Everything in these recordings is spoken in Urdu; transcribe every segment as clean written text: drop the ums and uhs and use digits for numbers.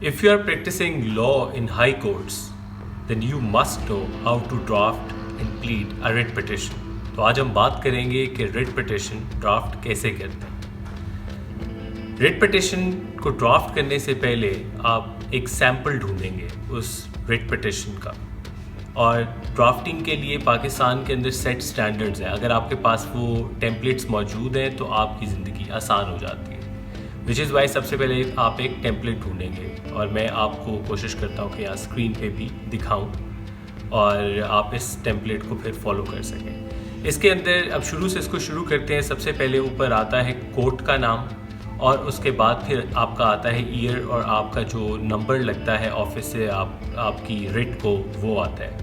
If you are practicing law in high courts, then you must know how to draft and plead a writ petition. تو آج ہم بات کریں گے کہ writ petition ڈرافٹ کیسے کرتے ہیں. writ petition کو ڈرافٹ کرنے سے پہلے آپ ایک سیمپل ڈھونڈیں گے اس writ petition کا, اور ڈرافٹنگ کے لیے پاکستان کے اندر سیٹ سٹینڈرڈز ہیں. اگر آپ کے پاس وہ ٹیمپلیٹس موجود ہیں تو آپ کی زندگی آسان ہو جاتی ہے. وچ از وائی سب سے پہلے آپ ایک ٹیمپلیٹ ڈھونڈیں گے, اور میں آپ کو کوشش کرتا ہوں کہ یہاں اسکرین پہ بھی دکھاؤں اور آپ اس ٹیمپلیٹ کو پھر فالو کر سکیں. اس کے اندر اب شروع سے اس کو شروع کرتے ہیں. سب سے پہلے اوپر آتا ہے کورٹ کا نام, اور اس کے بعد پھر آپ کا آتا ہے ایئر, اور آپ کا جو نمبر لگتا ہے آفس سے آپ کی رٹ کو وہ آتا ہے.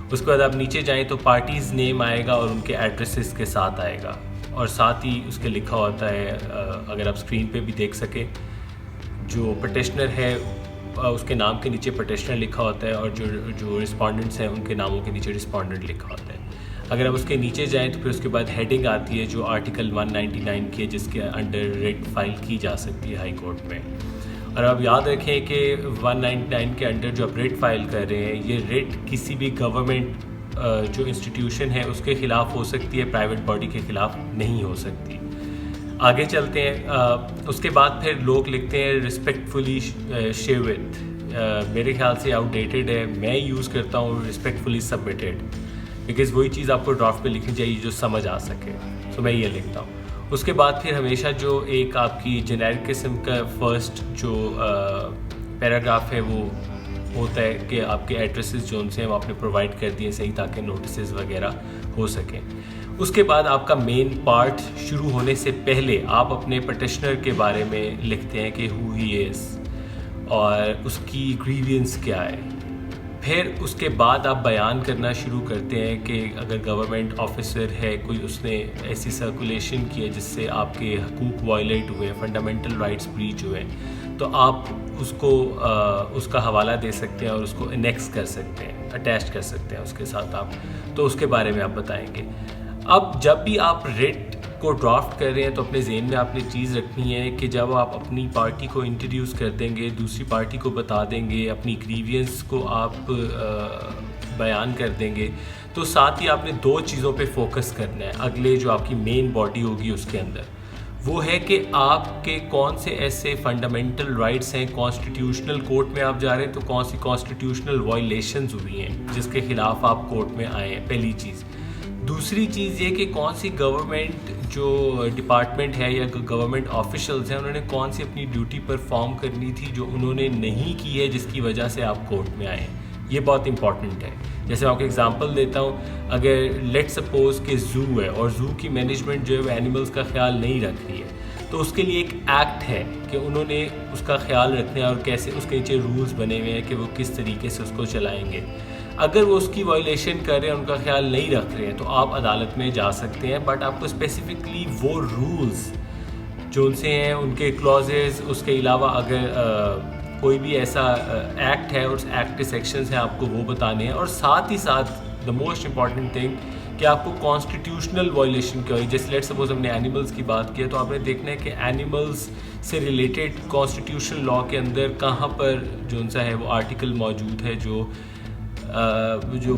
اس کے بعد آپ نیچے جائیں تو پارٹیز نیم آئے گا اور ان کے ایڈریسز کے ساتھ آئے گا, اور ساتھ ہی اس کے لکھا ہوتا ہے, اگر آپ اسکرین پہ بھی دیکھ سکیں, جو پٹیشنر ہے اس کے نام کے نیچے پٹیشنر لکھا ہوتا ہے, اور جو رسپونڈنٹس ہیں ان کے ناموں کے نیچے رسپونڈنٹ لکھا ہوتا ہے. اگر آپ اس کے نیچے جائیں تو پھر اس کے بعد ہیڈنگ آتی ہے جو آرٹیکل 199 کی ہے, جس کے انڈر ریٹ فائل کی جا سکتی ہے ہائی کورٹ میں. اور آپ یاد رکھیں کہ 199 کے انڈر جو آپ ریٹ فائل کر رہے ہیں, یہ ریٹ کسی بھی گورنمنٹ جو انسٹیٹیوشن ہے اس کے خلاف ہو سکتی ہے, پرائیویٹ باڈی کے خلاف نہیں ہو سکتی. آگے چلتے ہیں. اس کے بعد پھر لوگ لکھتے ہیں رسپیکٹفلی شیوت. میرے خیال سے آؤٹ ڈیٹڈ ہے. میں یوز کرتا ہوں رسپیکٹفلی سبمٹیڈ, بیکاز وہی چیز آپ کو ڈرافٹ پہ لکھنی چاہیے جو سمجھ آ سکے. تو میں یہ لکھتا ہوں. اس کے بعد پھر ہمیشہ جو ایک آپ کی جنیرک قسم کا فرسٹ جو پیراگراف ہے وہ ہوتا ہے کہ آپ کے ایڈریسز جو ان سے ہم آپ نے پرووائڈ کر دیے صحیح, تاکہ نوٹسز وغیرہ ہو سکیں. اس کے بعد آپ کا مین پارٹ شروع ہونے سے پہلے آپ اپنے پٹیشنر کے بارے میں لکھتے ہیں کہ ہو ہی از, اور اس کی گریوینس کیا ہے. پھر اس کے بعد آپ بیان کرنا شروع کرتے ہیں کہ اگر گورنمنٹ آفیسر ہے کوئی, اس نے ایسی سرکولیشن کی ہے جس سے آپ کے حقوق وائلیٹ ہوئے ہیں, فنڈامنٹل رائٹس بریچ ہوئے ہیں, تو آپ اس کو اس کا حوالہ دے سکتے ہیں اور اس کو انیکس کر سکتے ہیں, اٹیچ کر سکتے ہیں اس کے ساتھ آپ. تو اس کے بارے میں آپ بتائیں گے. اب جب بھی آپ ریٹ کو ڈرافٹ کر رہے ہیں تو اپنے ذہن میں آپ نے چیز رکھنی ہے کہ جب آپ اپنی پارٹی کو انٹروڈیوس کر دیں گے, دوسری پارٹی کو بتا دیں گے, اپنی گریوینس کو آپ بیان کر دیں گے, تو ساتھ ہی آپ نے دو چیزوں پہ فوکس کرنا ہے. اگلے جو آپ کی مین باڈی ہوگی اس کے اندر, وہ ہے کہ آپ کے کون سے ایسے فنڈامنٹل رائٹس ہیں. کانسٹیٹیوشنل کورٹ میں آپ جا رہے ہیں تو کون سی کانسٹیٹیوشنل وائلیشنز ہوئی ہیں جس کے خلاف آپ کورٹ میں آئے ہیں, پہلی چیز. دوسری چیز یہ کہ کون سی گورنمنٹ جو ڈپارٹمنٹ ہے یا گورنمنٹ آفیشلز ہیں, انہوں نے کون سی اپنی ڈیوٹی پرفارم کرنی تھی جو انہوں نے نہیں کی ہے, جس کی وجہ سے آپ کورٹ میں آئے ہیں. یہ بہت امپورٹنٹ ہے. جیسے میں آپ کو ایگزامپل دیتا ہوں, اگر لیٹ سپوز کہ زو ہے اور زو کی مینجمنٹ جو ہے وہ اینیملز کا خیال نہیں رکھ رہی ہے, تو اس کے لیے ایک ایکٹ ہے کہ انہوں نے اس کا خیال رکھنا ہے, اور کیسے اس کے نیچے رولز بنے ہوئے ہیں کہ وہ کس طریقے سے اس کو چلائیں گے. اگر وہ اس کی وائلیشن کر رہے ہیں, ان کا خیال نہیں رکھ رہے ہیں, تو آپ عدالت میں جا سکتے ہیں. بٹ آپ کو اسپیسیفکلی وہ رولز جو ان سے ہیں, ان کے کلوزز, اس کے علاوہ اگر کوئی بھی ایسا ایکٹ ہے اور اس ایکٹ کے سیکشنز ہیں, آپ کو وہ بتانے ہیں. اور ساتھ ہی ساتھ دا موسٹ امپورٹنٹ تھنگ کہ آپ کو کانسٹیٹیوشنل وائلیشن کیا ہوئی. جیسے لیٹ سپوز ہم نے اینیملز کی بات کی ہے, تو آپ نے دیکھنا ہے کہ اینیملز سے ریلیٹڈ کانسٹیٹیوشنل لاء کے اندر کہاں پر جو ان سا ہے وہ آرٹیکل موجود ہے جو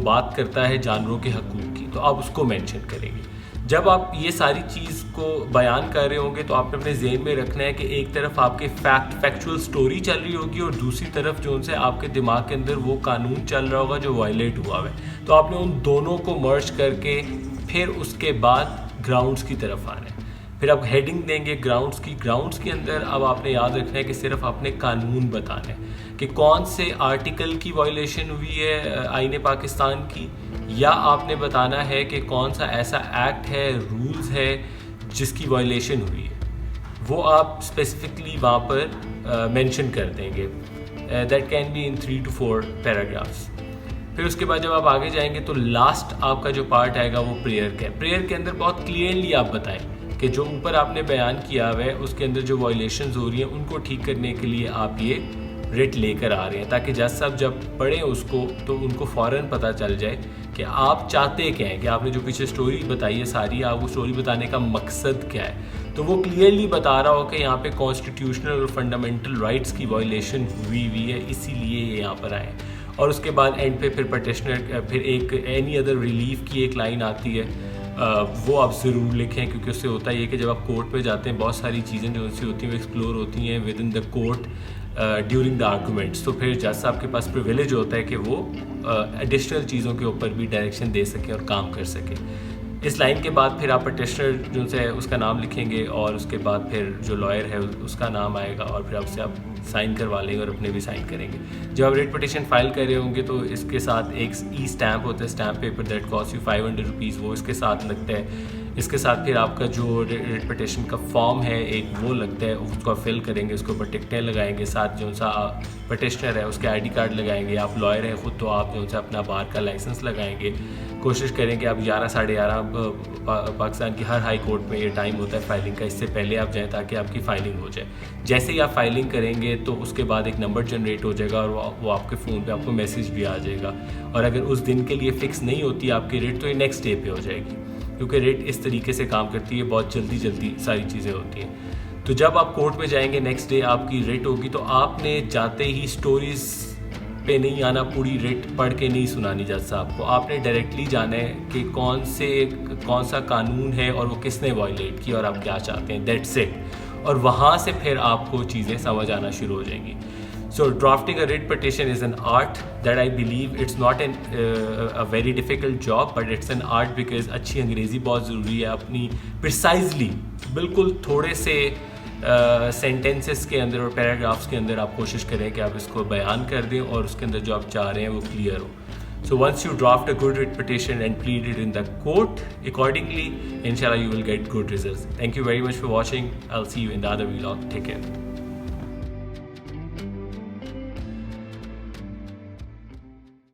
بات کرتا ہے جانوروں کے حقوق کی, تو آپ اس کو مینشن کریں گے. جب آپ یہ ساری چیز کو بیان کر رہے ہوں گے تو آپ نے اپنے ذہن میں رکھنا ہے کہ ایک طرف آپ کے فیکچوئل سٹوری چل رہی ہوگی, اور دوسری طرف جو ان سے آپ کے دماغ کے اندر وہ قانون چل رہا ہوگا جو وائلیٹ ہوا ہے. تو آپ نے ان دونوں کو مرج کر کے پھر اس کے بعد گراؤنڈز کی طرف آنا ہے. پھر آپ ہیڈنگ دیں گے گراؤنڈز کے اندر. اب آپ نے یاد رکھنا ہے کہ صرف آپ نے قانون بتانا ہے کہ کون سے آرٹیکل کی وائلیشن ہوئی ہے آئین پاکستان کی, یا آپ نے بتانا ہے کہ کون سا ایسا ایکٹ ہے, رولز ہے جس کی وائلیشن ہوئی ہے. وہ آپ اسپیسیفکلی وہاں پر مینشن کر دیں گے. That can be in 3 to 4 paragraphs. پھر اس کے بعد جب آپ آگے جائیں گے تو لاسٹ آپ کا جو پارٹ آئے گا وہ پریئر کا ہے. پریئر کے اندر بہت کلیئرلی آپ بتائیں کہ جو اوپر آپ نے بیان کیا ہوا ہے اس کے اندر جو وائلیشنز ہو رہی ہیں ان کو ٹھیک کرنے کے لیے آپ یہ ریٹ لے کر آ رہے ہیں, تاکہ جج صاحب جب پڑھیں اس کو تو ان کو فوراً پتہ چل جائے کہ آپ چاہتے کیا ہیں, کہ آپ نے جو پیچھے سٹوری بتائی ہے ساری, آپ وہ سٹوری بتانے کا مقصد کیا ہے. تو وہ کلیئرلی بتا رہا ہو کہ یہاں پہ کانسٹیٹیوشنل اور فنڈامنٹل رائٹس کی وائلیشن ہوئی ہے, اسی لیے یہ یہاں پر آئے ہیں. اور اس کے بعد اینڈ پہ پھر پٹیشنر پھر ایک اینی ادر ریلیف کی ایک لائن آتی ہے, وہ آپ ضرور لکھیں, کیونکہ اس سے ہوتا ہے یہ کہ جب آپ کورٹ پہ جاتے ہیں بہت ساری چیزیں جو ان سے ہوتی ہیں وہ ایکسپلور ہوتی ہیں with in the court during the arguments. تو پھر جج صاحب کے پاس پریویلیج ہوتا ہے کہ وہ ایڈیشنل چیزوں کے اوپر بھی ڈائریکشن دے سکیں اور کام کر سکیں. اس لائن کے بعد پھر آپ پٹیشنر جو سے اس کا نام لکھیں گے, اور اس کے بعد پھر جو لائر ہے اس کا نام آئے گا, اور پھر آپ سے آپ سائن کروا لیں گے اور اپنے بھی سائن کریں گے. جب آپ ریٹ پٹیشن فائل کر رہے ہوں گے تو اس کے ساتھ ایک ای اسٹیمپ ہوتا ہے, stamp paper that cost you 500 rupees, وہ اس کے ساتھ لگتا ہے. اس کے ساتھ پھر آپ کا جو ریٹ پٹیشن کا فارم ہے ایک وہ لگتا ہے, اس کو آپ فل کریں گے, اس کے اوپر ٹکٹیں لگائیں گے, ساتھ جو سا پٹیشنر ہے اس کے آئی ڈی کارڈ لگائیں گے. آپ لائر ہیں خود تو آپ جو سا اپنا بار کا لائسنس لگائیں گے. کوشش کریں کہ آپ 11 ساڑھے 11 پاکستان کی ہر ہائی کورٹ میں یہ ٹائم ہوتا ہے فائلنگ کا, اس سے پہلے آپ جائیں تاکہ آپ کی فائلنگ ہو جائے. جیسے ہی آپ فائلنگ کریں گے تو اس کے بعد ایک نمبر جنریٹ ہو جائے گا, اور وہ آپ کے فون پہ آپ کو میسیج بھی آ جائے گا. اور اگر اس دن کے لیے فکس نہیں ہوتی آپ کی ریٹ, تو یہ نیکسٹ ڈے پہ ہو جائے گی, کیونکہ ریٹ اس طریقے سے کام کرتی ہے, بہت جلدی ساری چیزیں ہوتی ہیں. تو جب آپ کورٹ میں جائیں گے نیکسٹ ڈے آپ کی ریٹ ہوگی, تو آپ نے جاتے ہی سٹوریز پہ نہیں آنا, پوری ریٹ پڑھ کے نہیں سنانی جج صاحب کو. آپ نے ڈائریکٹلی جانا ہے کہ کون سا قانون ہے اور وہ کس نے وائلیٹ کیا اور آپ کیا چاہتے ہیں, دیٹس اٹ. اور وہاں سے پھر آپ کو چیزیں سمجھ آنا شروع ہو جائیں گی. So drafting a writ petition is an art that I believe it's not a very difficult job, but it's an art because اچھی انگریزی بہت ضروری ہے. اپنی پرسائزلی بالکل تھوڑے سے سینٹینسز کے اندر اور پیراگرافس کے اندر آپ کوشش کریں کہ آپ اس کو بیان کر دیں, اور اس کے اندر جو آپ چاہ رہے ہیں وہ clear who. So once you draft a good writ petition and plead it in the court accordingly, inshallah you will get good results. Thank you very much for watching. I'll see you in the other vlog. Take care.